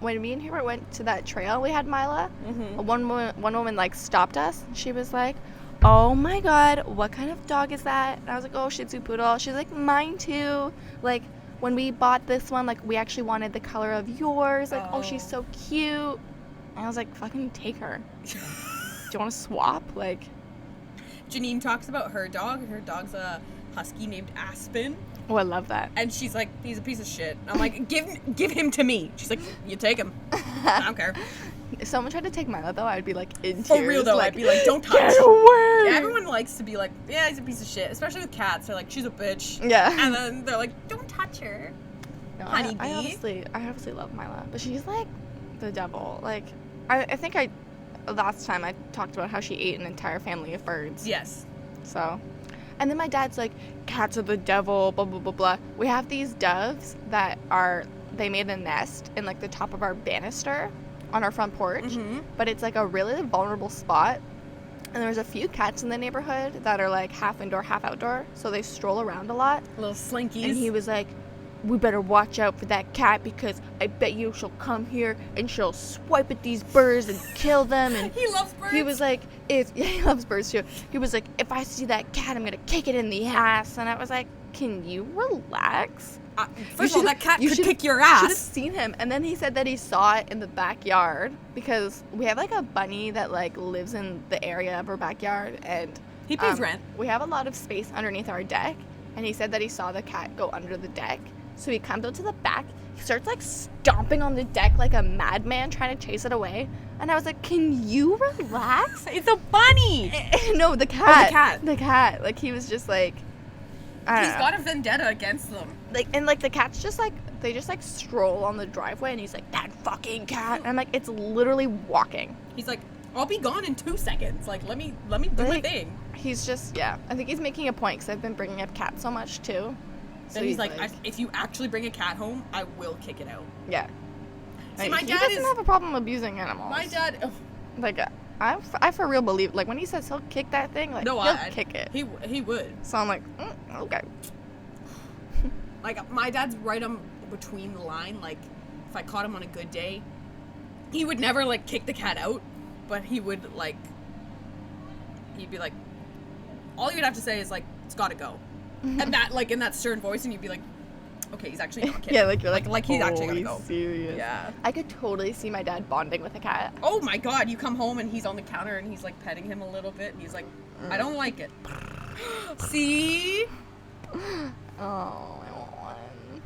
me and Hubert went to that trail we had Mila, one woman like stopped us. She was like, "Oh my god, what kind of dog is that?" And I was like, "Oh, Shih Tzu Poodle." She's like, "Mine too. Like, when we bought this one, like, we actually wanted the color of yours. Like, oh, she's so cute." And I was like, "Fucking take her. Do you want to swap?" Like, Janine talks about her dog. Her dog's a husky named Aspen. oh, I love that. And she's like, he's a piece of shit. I'm like, give him to me. She's like, you take him. I don't care. If someone tried to take Milo, though, I'd be like, in tears. For real though, like, I'd be like, don't touch. Get away! Yeah, everyone likes to be like, yeah, he's a piece of shit. Especially with cats. They're like, she's a bitch. Yeah. And then they're like, don't touch her. No, Honeybee. I obviously love Mila, but she's like the devil. Like, I think last time I talked about how she ate an entire family of birds. Yes. So, and then my dad's like, cats are the devil, blah, blah, blah, blah. We have these doves that they made a nest in, like, the top of our banister on our front porch, but it's, like, a really vulnerable spot. And there's a few cats in the neighborhood that are, like, half indoor, half outdoor, so they stroll around a lot. Little slinkies. And he was like, we better watch out for that cat because I bet you she'll come here and she'll swipe at these birds and kill them. And he loves birds. he was like, he loves birds too. He was like, if I see that cat, I'm gonna kick it in the ass. And I was like, can you relax? First of all, that cat could kick your ass. You should have seen him. And then he said that he saw it in the backyard because we have, like, a bunny that, like, lives in the area of our backyard, and he pays rent. We have a lot of space underneath our deck, and he said that he saw the cat go under the deck. So he comes out to the back, he starts, like, stomping on the deck like a madman trying to chase it away. And I was like, can you relax? It's a bunny! No, the cat. Oh, the cat. The cat. Like, he was just like, I don't He's know. got a vendetta against them. Like, and, like, the cat's just, like, they just, like, stroll on the driveway, and he's like, that fucking cat. And I'm like, it's literally walking. He's like, I'll be gone in 2 seconds. Like, let me do my thing. He's just, yeah. I think he's making a point because I've been bringing up cats so much, too. So Then he's like, if you actually bring a cat home, I will kick it out. Yeah. See, Like, my he dad doesn't have a problem abusing animals. My dad... Like, I for real believe, like, when he says he'll kick that thing, like, he'll kick it. He would. So I'm like, okay. Like, my dad's right on between the line. Like, if I caught him on a good day, he would never, like, kick the cat out, but he would, like, he'd be like, all he would have to say is, like, it's gotta go. And that, like, in that stern voice, and you'd be like, okay, he's actually not kidding. Yeah, like, you're like he's actually gonna go. Serious. Yeah. I could totally see my dad bonding with a cat. Oh my god, you come home and he's on the counter and he's, like, petting him a little bit, and he's like, I don't like it. See? Oh, I want one.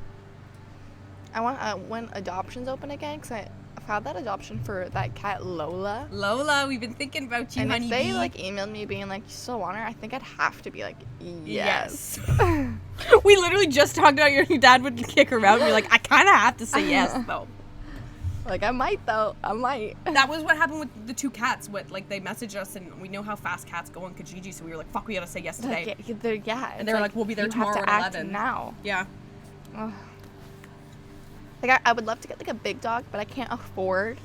I want when adoptions open again, because filed that adoption for that cat Lola. Lola, we've been thinking about you, And honey if they bee. like emailed me being like, you still want her, I think I'd have to be like, yes. We literally just talked about your dad would kick her out, and you're like, I kind of have to say yes, though. Like, I might though. I might. That was what happened with the two cats. Like, they messaged us, and we know how fast cats go on Kijiji, so we were like, fuck, we gotta say yes today. And they were like, we'll be there tomorrow at 11. Now. Yeah. Ugh. Like, I would love to get, like, a big dog, but I can't afford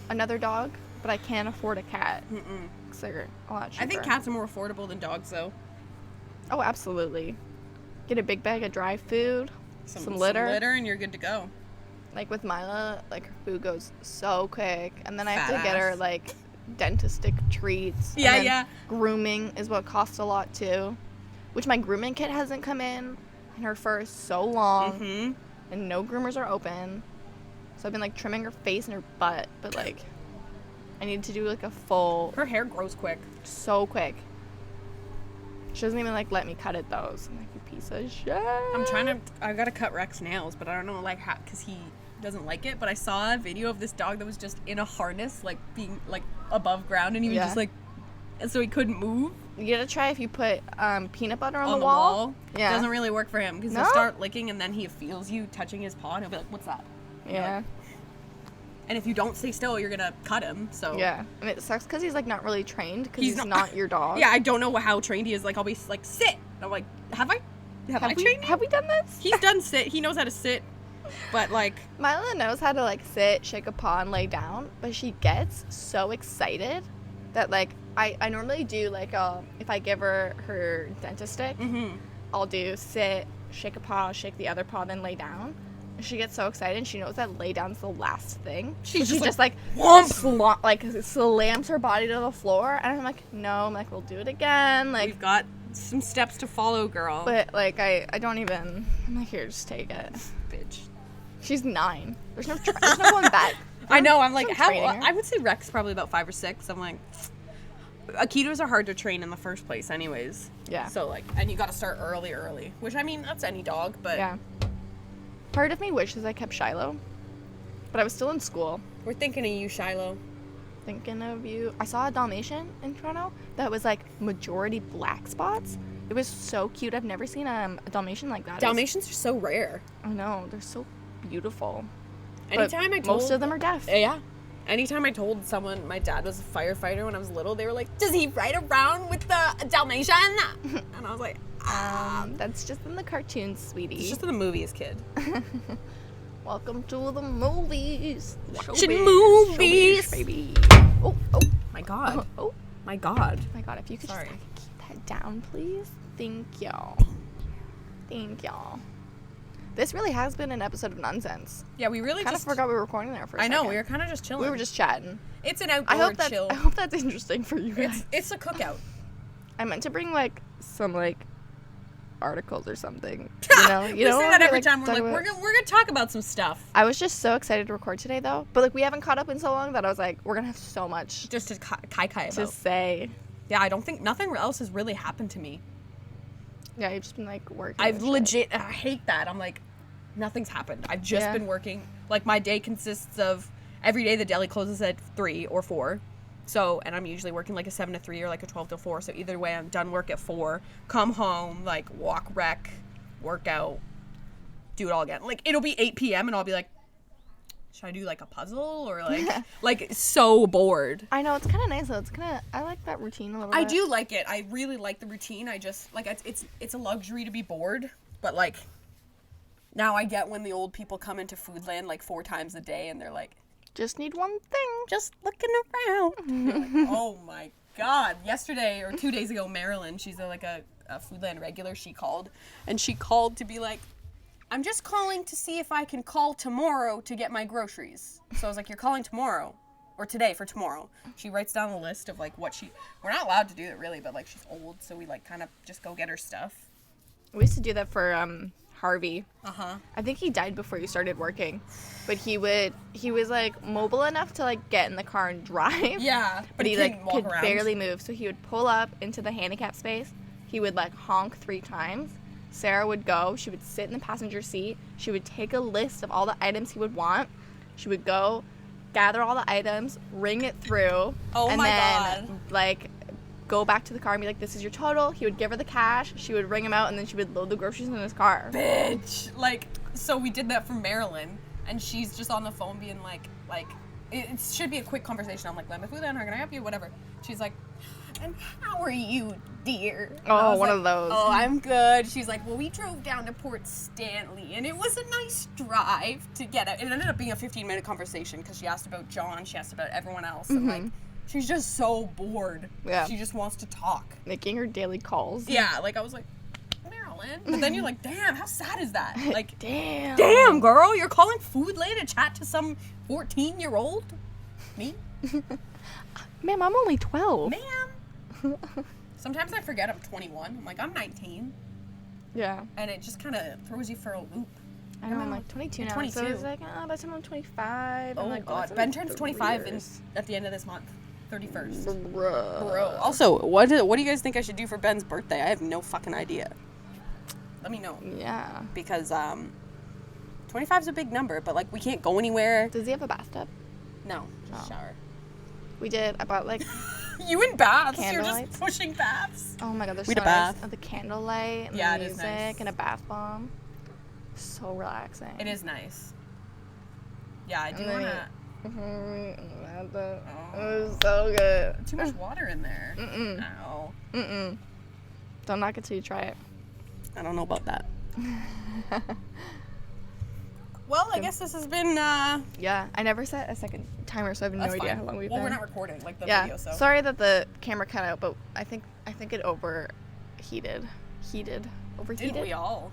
another dog, but I can afford a cat. Because they're a lot cheaper. I think cats are more affordable than dogs, though. Oh, absolutely. Get a big bag of dry food, some litter. Some litter, and you're good to go. Like, with Mila, like, her food goes so quick. And then I have Fat to get her, ass. like, dentistic treats. Yeah, and then yeah. Grooming is what costs a lot, too. Which my grooming kit hasn't come in. And her fur is so long. And no groomers are open. So I've been, like, trimming her face and her butt. But, like, I need to do, like, a full... Her hair grows quick. So quick. She doesn't even, like, let me cut it, though. So I'm like, you piece of shit. I gotta cut Rex nails, but I don't know, like, how, because he doesn't like it. But I saw a video of this dog that was just in a harness, like, being, like, above ground, and he was just, like, and so he couldn't move. You gotta try if you put peanut butter on On the wall. Yeah. It doesn't really work for him, because he'll start licking, and then he feels you touching his paw, and he'll be like, what's that? Yeah. And if you don't stay still, you're gonna cut him, so. Yeah. And it sucks because he's, like, not really trained, because he's not your dog. Yeah, I don't know how trained he is. Like, I'll be like, sit. And I'm like, have I trained you? Have we done this? He's done sit. He knows how to sit. But, like. Mila knows how to, like, sit, shake a paw, and lay down, but she gets so excited that, like, I normally do, like, if I give her dentist stick, I'll do sit, shake a paw, shake the other paw, then lay down. She gets so excited, and she knows that lay down's the last thing. She just like slams her body to the floor, and I'm like, no, I'm like, we'll do it again. Like, we've got some steps to follow, girl. But, like, I don't even, I'm like, here, just take it. Bitch. She's 9. There's no going back. I know, I'm like, how, training her. I would say Rex probably about 5 or 6. I'm like, Akitos are hard to train in the first place anyways. Yeah. So, like, and you gotta start early. Which, I mean, that's any dog, but. Yeah. Part of me wishes I kept Shiloh, but I was still in school. We're thinking of you, Shiloh. Thinking of you. I saw a Dalmatian in Toronto that was, like, majority black spots. It was so cute. I've never seen a Dalmatian like that. Dalmatians are so rare. I know. They're so beautiful. Anytime I told... Most of them are deaf. Yeah. Anytime I told someone my dad was a firefighter when I was little, they were like, does he ride around with the Dalmatian? And I was like, that's just in the cartoons, sweetie. It's just in the movies, kid. Welcome to the movies. Watching movies. Showbiz, baby. Oh. My God. Oh. My God. My God, if you could Sorry. just keep that down, please. Thank y'all. This really has been an episode of nonsense. Yeah, we really kind of forgot we were recording there for a second. I know, we were kind of just chilling. We were just chatting. It's an outdoor chill. I hope that's interesting for you guys. It's a cookout. I meant to bring, like, some, like, articles or something. We say that every time. We're like, we're gonna talk about some stuff. I was just so excited to record today, though. But, like, we haven't caught up in so long that I was like, we're gonna have so much just to kai about. To say. Yeah, I don't think nothing else has really happened to me. Yeah, you've just been, like, working. I've legit. I hate that. I'm like, nothing's happened. I've just been working. Like, my day consists of every day the deli closes at 3 or 4. So, and I'm usually working like a 7 to 3 or like a 12 to 4. So either way, I'm done work at 4, come home, like walk, rec, work out, do it all again. Like, it'll be 8 p.m. and I'll be like, should I do like a puzzle or like so bored. I know, it's kind of nice though. I like that routine a little bit. I do like it. I really like the routine. I just like it's a luxury to be bored, but like now I get when the old people come into Foodland like 4 times a day and they're like, just need one thing. Just looking around. Like, oh my God. Yesterday or 2 days ago, Marilyn, she's a Foodland regular, she called to be like, I'm just calling to see if I can call tomorrow to get my groceries. So I was like, you're calling tomorrow or today for tomorrow. She writes down a list of like we're not allowed to do it really, but like she's old. So we like kind of just go get her stuff. We used to do that for Harvey. Uh-huh. I think he died before you started working. But he was like mobile enough to like get in the car and drive. Yeah. But he like could around. barely move. So he would pull up into the handicap space. He would like honk 3 times. Sarah would go. She would sit in the passenger seat. She would take a list of all the items he would want. She would go gather all the items, ring it through, Oh and my then God. like go back to the car and be like, this is your total. He would give her the cash, she would ring him out, and then she would load the groceries in his car. Bitch. Like, so we did that for Marilyn, and she's just on the phone being like, it should be a quick conversation. I'm like, let me food down, how can I help you? Whatever. She's like, and how are you, dear? And I Oh, was one like, of those. Oh, I'm good. She's like, well, we drove down to Port Stanley, and it was a nice drive to get it. It ended up being a 15-minute conversation because she asked about John, she asked about everyone else, and like, she's just so bored. Yeah. She just wants to talk. Making her daily calls. Yeah, like I was like, Marilyn. But then you're like, damn, how sad is that? Like, Damn. girl, you're calling food late to chat to some 14-year-old? Me? Ma'am, I'm only 12. Ma'am. Sometimes I forget I'm 21. I'm like, I'm 19. Yeah. And it just kind of throws you for a loop. I know, I'm like 22 now. 22. So it's like, by the time I'm 25. Oh, I'm like, God. that's Ben only turns 3 25 years. at the end of this month. 31st. Bruh. Bro. Also, what do you guys think I should do for Ben's birthday? I have no fucking idea. Let me know. Yeah. Because 25 is a big number, but like we can't go anywhere. Does he have a bathtub? No, just Oh. shower. We did. I bought like, You in baths? You're Candle just lights? pushing baths. oh my god, there's We so had a bath. nice. The candlelight and Yeah, the it is music nice. and a bath bomb. So relaxing. It is nice. Yeah, I do And then wanna. It was so good. Too much water in there. Mm-mm. Ow. Mm-mm. Don't knock it till you try it. I don't know about that. Well, I guess this has been. Yeah, I never set a second timer, so I have no That's idea fine. how long we've Well, been. we're not recording like the yeah. video, so. Sorry that the camera cut out, but I think it overheated. Overheated. Didn't we all?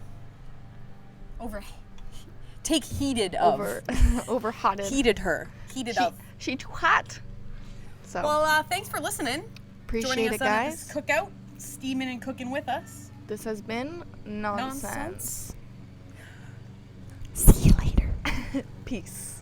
Take heated of. Overhotted. Heated her. Heated of. She too hot. So Well, thanks for listening. appreciate Joining us it, on guys. this cookout, steaming and cooking with us. This has been nonsense. Nonsense. See you later. Peace.